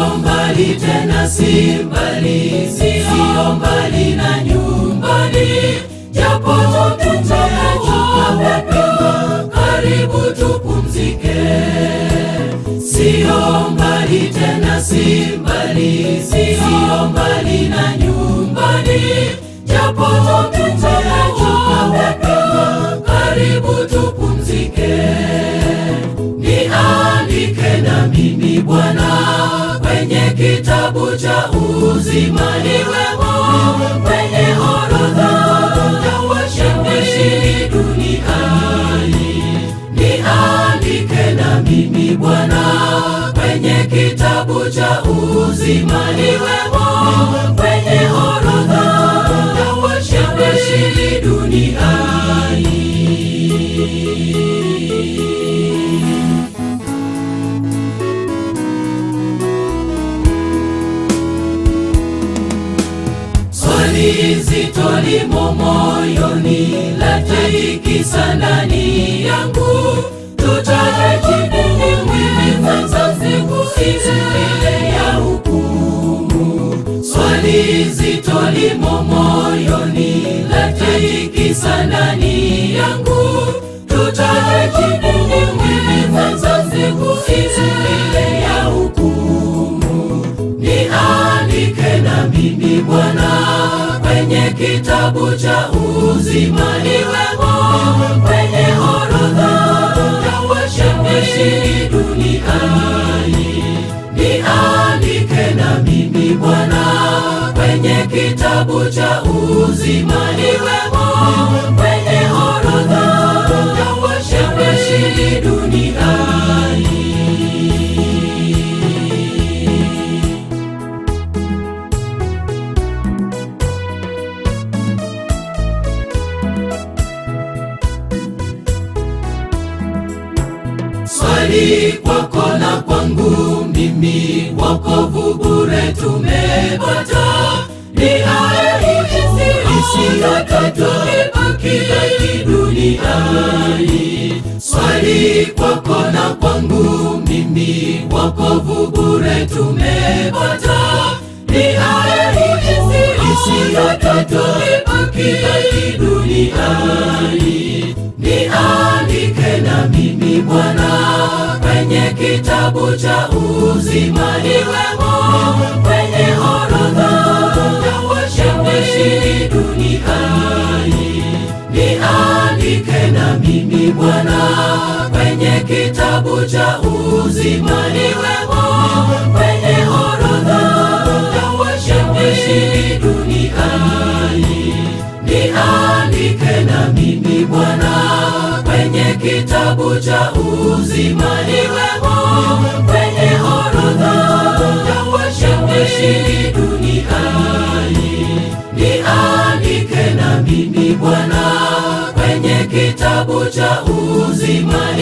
sio mbali tena, si mbali, sio mbali na nyumbani. Japo tumechoka wapendwa, karibu tupumzike. Sio mbali tena, si mbali, sio mbali na nyumbani. Japo tumechoka wapendwa, karibu tupumzike. Niandike na mimi Bwana kwenye kitabu cha uzima, niwemo kwenye orodha ya washindi duniani. Niandike na mimi Bwana kwenye kitabu cha uzima, niwemo kwenye orodha ya washindi duniani. Swali zito limo moyoni, latikisa ndani yangu. Tutajibu nini kwanza siku ile ya hukumu? Swali zito limo moyoni, latikisa ndani yangu. Tutajibu nini kwanza siku ile ya hukumu? Niandike na mimi Bwana kwenye kitabu cha uzima, niwemo kwenye orodha ya washindi duniani. Niandike na mimi Bwana kwenye kitabu cha uzima, niwemo kwenye orodha ya washindi duniani. Swali kwako na kwangu mimi, wokovu bure tumepata. Ni ahadi isiyokatwa, ibaki duniani. Swali kwako na kwangu mimi, wokovu bure tumepata. Ni ahadi isiyokatwa, ibaki duniani. Niandike na mimi Bwana kwenye kitabu cha uzima, niwemo kwenye orodha ya washindi duniani. Niandike na mimi Bwana kwenye kitabu cha uzima, niwemo kwenye orodha ya washindi duniani. Niandike na mimi Bwana kwenye kitabu cha uzima, niwemo kwenye orodha ya washindi duniani. Niandike na mimi Bwana kwenye kitabu cha uzima.